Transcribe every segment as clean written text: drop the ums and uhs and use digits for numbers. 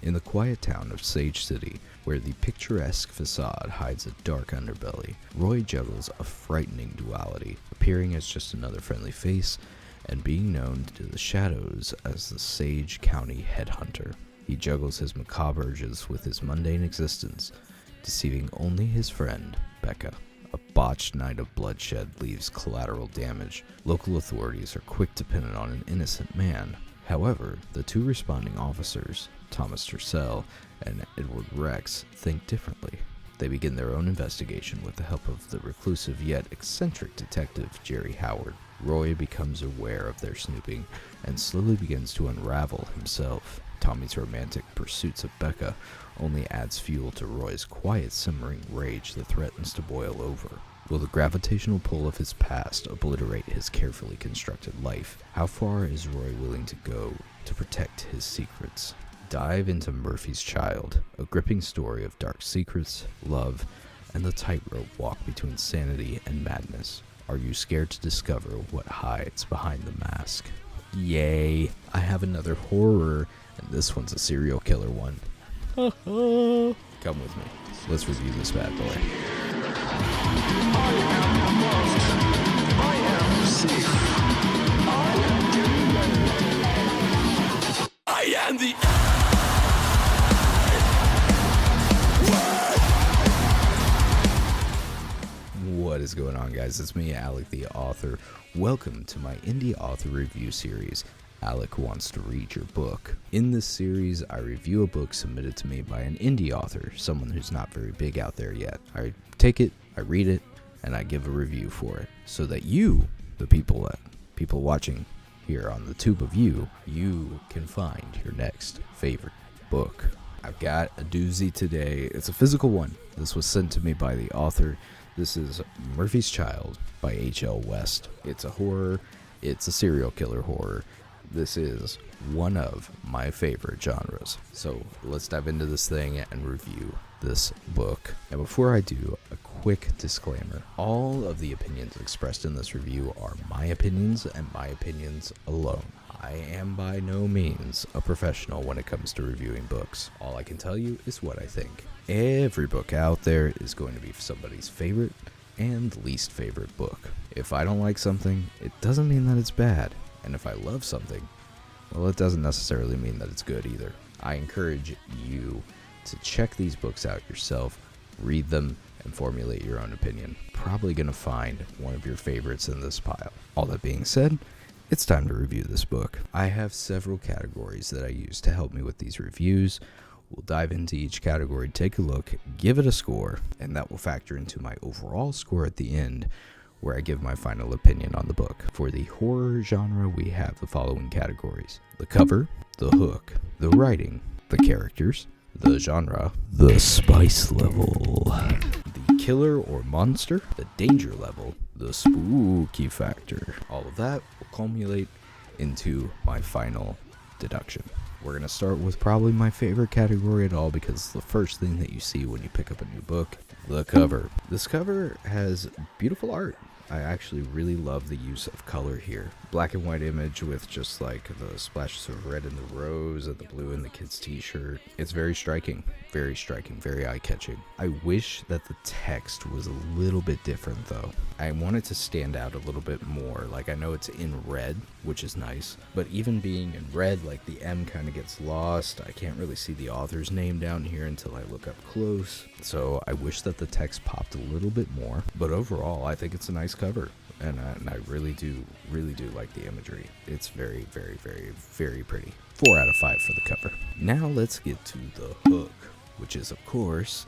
In the quiet town of Sage City, where the picturesque facade hides a dark underbelly, Roy juggles a frightening duality, appearing as just another friendly face and being known to the shadows as the Sage County Headhunter. He juggles his macabre urges with his mundane existence, deceiving only his friend, Becca. A botched night of bloodshed leaves collateral damage. Local authorities are quick to pin it on an innocent man. However, the two responding officers, Thomas Tercel and Edward Rex, think differently. They begin their own investigation with the help of the reclusive yet eccentric detective Jerry Howard. Roy becomes aware of their snooping and slowly begins to unravel himself. Tommy's romantic pursuits of Becca only adds fuel to Roy's quiet, simmering rage that threatens to boil over. Will the gravitational pull of his past obliterate his carefully constructed life? How far is Roy willing to go to protect his secrets? Dive into Murphy's Child, a gripping story of dark secrets, love, and the tightrope walk between sanity and madness. Are you scared to discover what hides behind the mask? Yay! I have another horror, and this one's a serial killer one. Come with me. Let's review this bad boy. I am the What is going on, guys? It's me, Alec, the author. Welcome to my indie author review series, Alec Wants to Read Your Book. In this series, I review a book submitted to me by an indie author, someone who's not very big out there yet. I take it, I read it, and I give a review for it, so that you, the people watching here on the tube of you can find your next favorite book. I've got a doozy today. It's a physical one. This was sent to me by the author. This is Murphy's Child by H.L. West. It's a horror. It's a serial killer horror. This is one of my favorite genres. So let's dive into this thing and review this book. And before I do, a quick disclaimer. All of the opinions expressed in this review are my opinions and my opinions alone. I am by no means a professional when it comes to reviewing books. All I can tell you is what I think. Every book out there is going to be somebody's favorite and least favorite book. If I don't like something, it doesn't mean that it's bad. And if I love something, well, it doesn't necessarily mean that it's good either. I encourage you to check these books out yourself, read them, and formulate your own opinion. Probably going to find one of your favorites in this pile. All that being said, it's time to review this book. I have several categories that I use to help me with these reviews. We'll dive into each category, take a look, give it a score, and that will factor into my overall score at the end, where I give my final opinion on the book. For the horror genre, we have the following categories: the cover, the hook, the writing, the characters, the genre, the spice level, the killer or monster, the danger level, the spooky factor. All of that will culminate into my final deduction. We're going to start with probably my favorite category at all, because it's the first thing that you see when you pick up a new book, the cover. This cover has beautiful art. I actually really love the use of color here. Black and white image with just like the splashes of red in the rose and the blue in the kid's t-shirt. It's very striking, very eye-catching. I wish that the text was a little bit different though. I want it to stand out a little bit more. Like, I know it's in red, which is nice, but even being in red, like the M kind of gets lost. I can't really see the author's name down here until I look up close. So I wish that the text popped a little bit more, but overall I think it's a nice cover. And I really do like the imagery. It's very pretty. 4 out of 5 for the cover. Now let's get to the hook, which is, of course,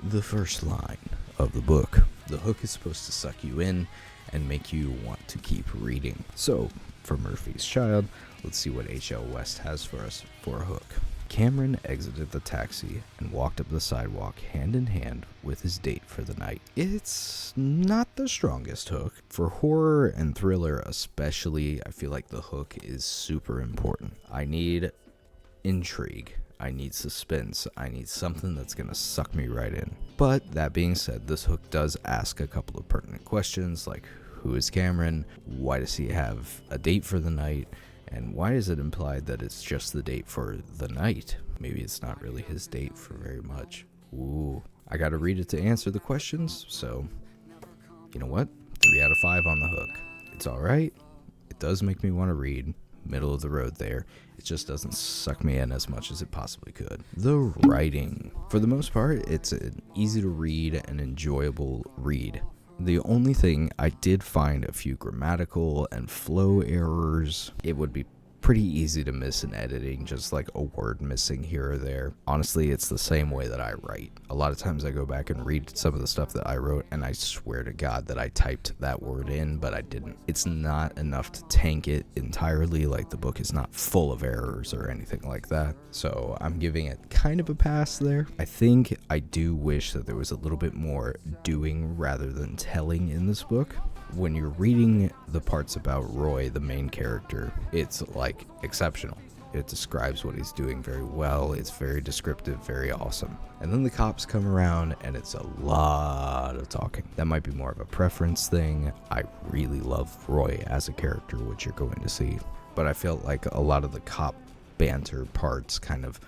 the first line of the book. The hook is supposed to suck you in and make you want to keep reading. So, for Murphy's Child, let's see what H.L. West has for us for a hook. Cameron exited the taxi and walked up the sidewalk hand in hand with his date for the night. It's not the strongest hook. For horror and thriller especially, I feel like the hook is super important. I need intrigue. I need suspense. I need something that's going to suck me right in. But that being said, this hook does ask a couple of pertinent questions, like who is Cameron? Why does he have a date for the night? And why is it implied that it's just the date for the night? maybe it's not really his date for very much. Ooh, I gotta read it to answer the questions, so you know what? 3 out of 5 on the hook. It's alright. It does make me want to read. Middle of the road there. It just doesn't suck me in as much as it possibly could. The writing. For the most part, it's an easy to read and enjoyable read. The only thing, I did find a few grammatical and flow errors. It would be pretty easy to miss in editing, just like a word missing here or there. Honestly, it's the same way that I write. A lot of times I go back and read some of the stuff that I wrote, and I swear to God that I typed that word in, but I didn't. It's not enough to tank it entirely, like the book is not full of errors or anything like that. So I'm giving it kind of a pass there. I think I do wish that there was a little bit more doing rather than telling in this book. When you're reading the parts about Roy, the main character, it's like exceptional. It describes what he's doing very well. It's very descriptive, very awesome. And then the cops come around and it's a lot of talking. That might be more of a preference thing. I really love Roy as a character, which you're going to see. But I felt like a lot of the cop banter parts kind of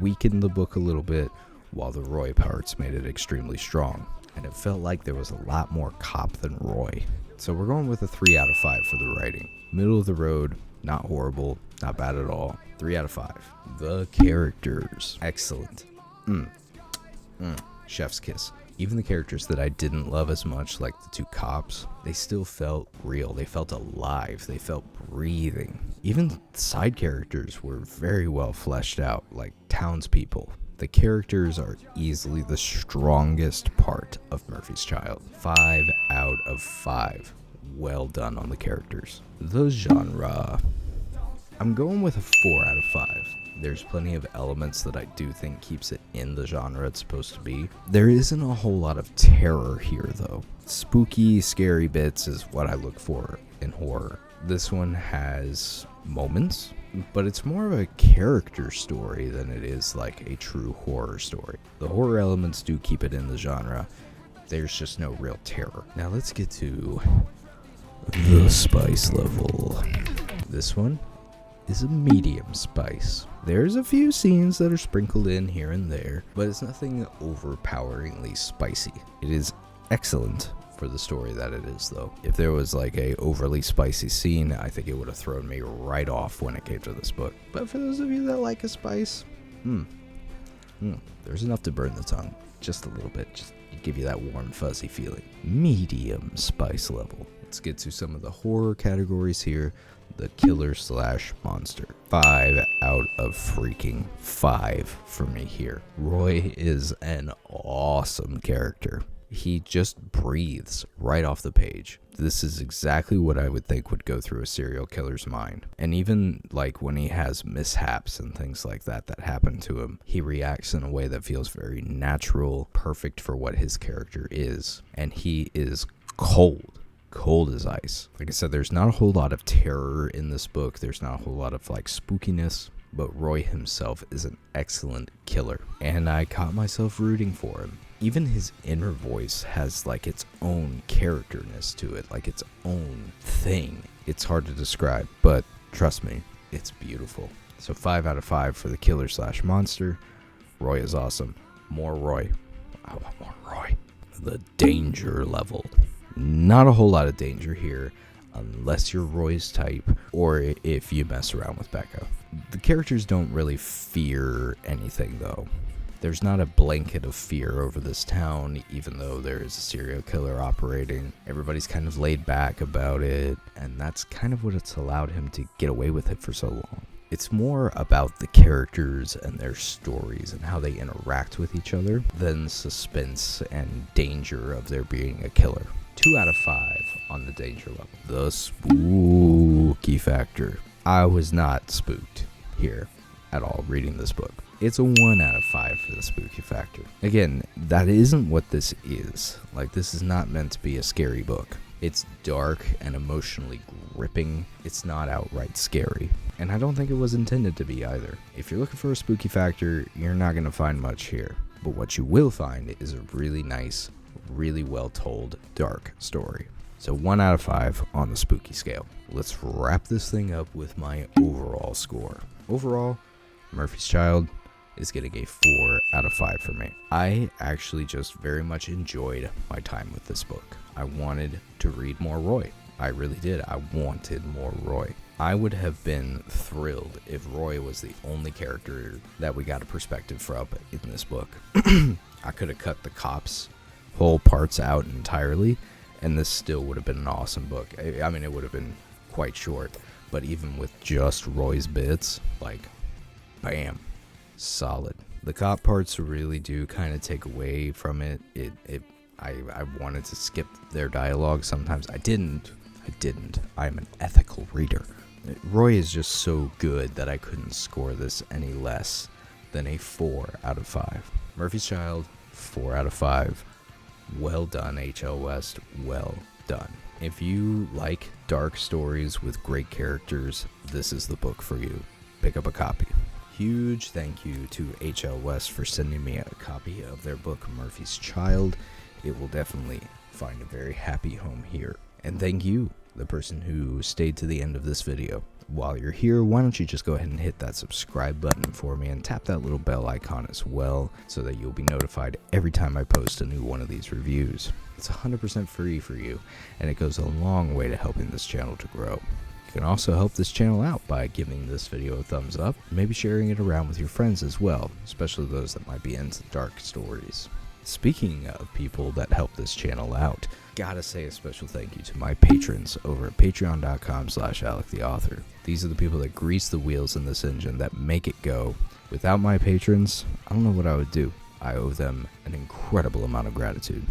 weakened the book a little bit, while the Roy parts made it extremely strong. And it felt like there was a lot more cop than Roy. So we're going with a 3 out of 5 for the writing. Middle of the road, not horrible, not bad at all. 3 out of 5. The characters, excellent. Chef's kiss. Even the characters that I didn't love as much, like the 2 cops, they still felt real. They felt alive. They felt breathing. Even the side characters were very well fleshed out, like townspeople. The characters are easily the strongest part of Murphy's Child. 5 out of 5. Well done on the characters. The genre. I'm going with a 4 out of 5. There's plenty of elements that I do think keeps it in the genre it's supposed to be. There isn't a whole lot of terror here though. Spooky, scary bits is what I look for in horror. This one has moments, but it's more of a character story than it is like a true horror story. The horror elements do keep it in the genre. There's just no real terror. Now let's get to the spice level. This one is a medium spice. There's a few scenes that are sprinkled in here and there, but it's nothing overpoweringly spicy. It is excellent for the story that it is though. If there was like a overly spicy scene, I think it would have thrown me right off when it came to this book. But for those of you that like a spice, there's enough to burn the tongue. Just a little bit, just to give you that warm fuzzy feeling. Medium spice level. Let's get to some of the horror categories here. The killer/monster. 5 out of freaking 5 for me here. Roy is an awesome character. He just breathes right off the page. This is exactly what I would think would go through a serial killer's mind. And even like when he has mishaps and things like that happen to him, he reacts in a way that feels very natural, perfect for what his character is. And he is cold as ice. Like I said, there's not a whole lot of terror in this book. There's not a whole lot of like spookiness, but Roy himself is an excellent killer. And I caught myself rooting for him. Even his inner voice has like its own characterness to it, like its own thing. It's hard to describe, but trust me, it's beautiful. So 5 out of 5 for the killer/monster. Roy is awesome. More Roy. I want more Roy. The danger level. Not a whole lot of danger here, unless you're Roy's type, or if you mess around with Becca. The characters don't really fear anything though. There's not a blanket of fear over this town, even though there is a serial killer operating. Everybody's kind of laid back about it, and that's kind of what it's allowed him to get away with it for so long. It's more about the characters and their stories and how they interact with each other than suspense and danger of there being a killer. 2 out of 5 on the danger level. The spooky factor. I was not spooked here at all reading this book. It's a 1 out of 5 for the spooky factor. Again, that isn't what this is. Like, this is not meant to be a scary book. It's dark and emotionally gripping. It's not outright scary. And I don't think it was intended to be either. If you're looking for a spooky factor, you're not going to find much here. But what you will find is a really nice, really well told, dark story. So 1 out of 5 on the spooky scale. Let's wrap this thing up with my overall score. Overall, Murphy's Child, is getting a 4 out of 5 for me. I actually just very much enjoyed my time with this book. I wanted to read more Roy. I really did. I wanted more Roy. I would have been thrilled if Roy was the only character that we got a perspective from in this book. I could have cut the cops' whole parts out entirely, and this still would have been an awesome book. I mean, it would have been quite short, but even with just Roy's bits, like, bam, solid. The cop parts really do kind of take away from it. I wanted to skip their dialogue sometimes. I didn't. I'm an ethical reader. Roy is just so good that I couldn't score this any less than a 4 out of 5. Murphy's Child, 4 out of 5. Well done, H.L. West. Well done. If you like dark stories with great characters, this is the book for you. Pick up a copy. Huge thank you to H.L. West for sending me a copy of their book, Murphy's Child. It will definitely find a very happy home here. And thank you, the person who stayed to the end of this video. While you're here, why don't you just go ahead and hit that subscribe button for me and tap that little bell icon as well so that you'll be notified every time I post a new one of these reviews. It's 100% free for you, and it goes a long way to helping this channel to grow. You can also help this channel out by giving this video a thumbs up, maybe sharing it around with your friends as well, especially those that might be into dark stories. Speaking of people that help this channel out, gotta say a special thank you to my patrons over at patreon.com/AlecTheAuthor. These are the people that grease the wheels in this engine, that make it go. Without my patrons, I don't know what I would do. I owe them an incredible amount of gratitude.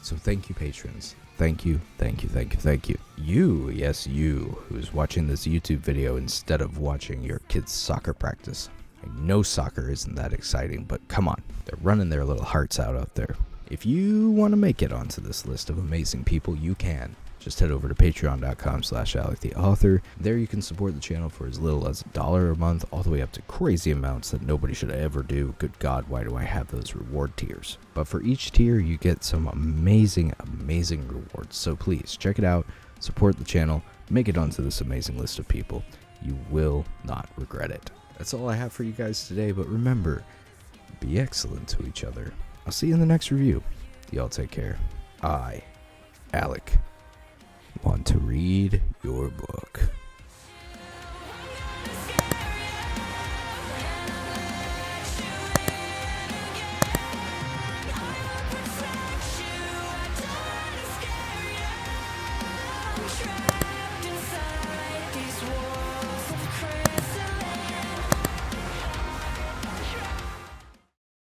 So thank you, patrons. Thank you, thank you, thank you, thank you. You, yes you, who's watching this YouTube video instead of watching your kid's soccer practice. I know soccer isn't that exciting, but come on, they're running their little hearts out there. If you want to make it onto this list of amazing people, you can. Just head over to patreon.com/AlecTheAuthor. There you can support the channel for as little as $1 a month, all the way up to crazy amounts that nobody should ever do. Good God, why do I have those reward tiers? But for each tier, you get some amazing, amazing rewards. So please, check it out, support the channel, make it onto this amazing list of people. You will not regret it. That's all I have for you guys today, but remember, be excellent to each other. I'll see you in the next review. Y'all take care. I, Alec, want to read your book.